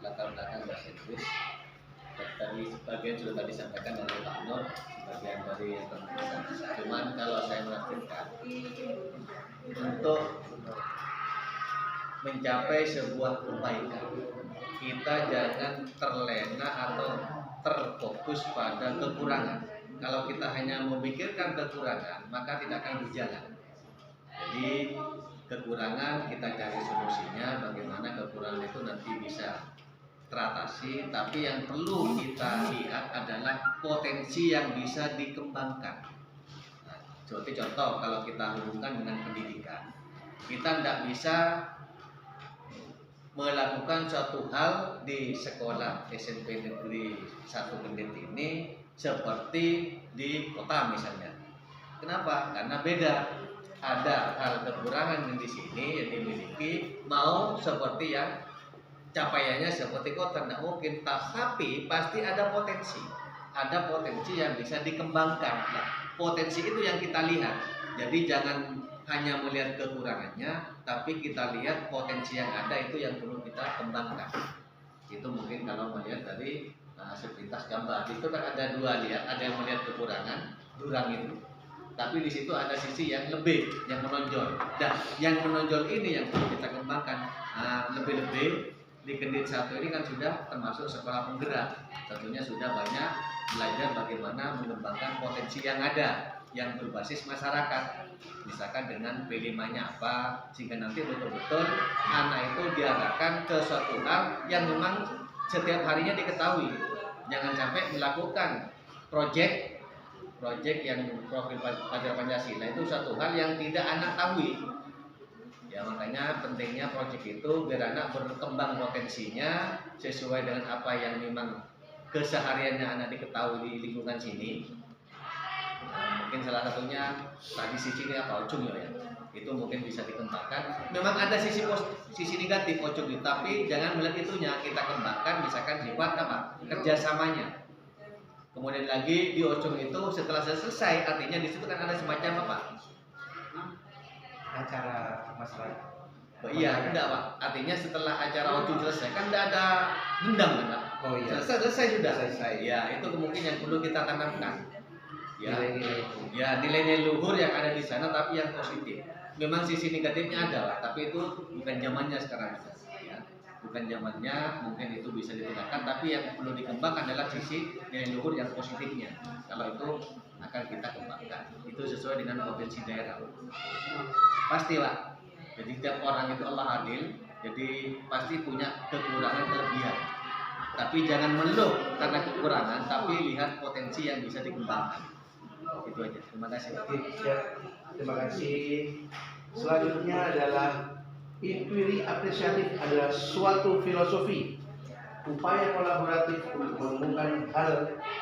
latar belakang bahasa Inggris. Tadi sebagian sudah disampaikan oleh Pak Nur, sebagian dari pemeriksaan. Cuman kalau saya menafsirkan untuk mencapai sebuah kebaikan, kita jangan terlena atau terfokus pada kekurangan. Kalau kita hanya memikirkan kekurangan, maka tidak akan berjalan. Jadi kekurangan kita cari solusinya, bagaimana kekurangan itu nanti bisa teratasi. Tapi yang perlu kita lihat adalah potensi yang bisa dikembangkan. Nah, seperti contoh kalau kita hubungkan dengan pendidikan, kita tidak bisa melakukan suatu hal di sekolah SMP Negeri 1 Kendit ini seperti di kota misalnya. Kenapa? Karena beda. Ada hal kekurangan yang di sini yang dimiliki, mau seperti yang capaiannya seperti kota tidak mungkin. Tapi pasti ada potensi. Ada potensi yang bisa dikembangkan. Nah, potensi itu yang kita lihat. Jadi jangan hanya melihat kekurangannya, tapi kita lihat potensi yang ada itu yang perlu kita kembangkan. Itu mungkin kalau melihat dari sepintas gambar itu kan ada dua, lihat ada yang melihat kekurangan jurang itu, tapi di situ ada sisi yang lebih yang menonjol. Dan yang menonjol ini yang perlu kita kembangkan. Lebih-lebih di Kendit 1 ini kan sudah termasuk sekolah penggerak, tentunya sudah banyak belajar bagaimana mengembangkan potensi yang ada yang berbasis masyarakat, misalkan dengan P5-nya apa, sehingga nanti betul-betul anak itu diarahkan ke suatu hal yang memang setiap harinya diketahui. Jangan sampai melakukan proyek yang profil pelajar Pancasila itu suatu hal yang tidak anak tahu. Ya makanya pentingnya proyek itu biar anak berkembang potensinya sesuai dengan apa yang memang kesehariannya anak diketahui di lingkungan sini. Nah, mungkin salah satunya tadi sisi ini apa ujung ya, itu mungkin bisa dikembangkan. Memang ada sisi negatif ujung itu, tapi jangan melihat itunya, kita kembangkan misalkan sifat apa kerjasamanya. Kemudian lagi di ujung itu setelah selesai, artinya di situ kan ada semacam apa acara masyarakat. Iya, enggak Pak. Artinya setelah acara ujung selesai kan tidak ada dendam kan Pak? Oh iya. Selesai sudah. Ya, itu kemungkinan yang perlu kita tanamkan. Nilai-nilai luhur yang ada di sana tapi yang positif. Memang sisi negatifnya ada Pak, tapi itu bukan zamannya sekarang. Ya, bukan zamannya, mungkin itu bisa ditinggalkan, tapi yang perlu dikembangkan adalah sisi nilai luhur yang positifnya. Kalau itu akan kita kembangkan. Itu sesuai dengan potensi daerah. Pasti Pak. Jadi tiap orang itu Allah adil, jadi pasti punya kekurangan kelebihan. Tapi jangan mengeluh karena kekurangan, tapi lihat potensi yang bisa dikembangkan. Itu aja. Terima kasih. Terima kasih. Selanjutnya adalah inquiry apresiatif adalah suatu filosofi, upaya kolaboratif untuk menemukan hal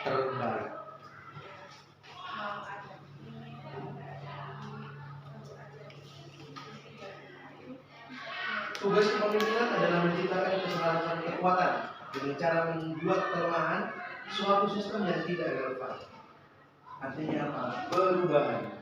terbaik. Tugas kepemimpinan adalah menciptakan keselarasan kekuatan dengan cara membuat kelemahan suatu sistem yang tidak relevan. Artinya apa? Perubahan.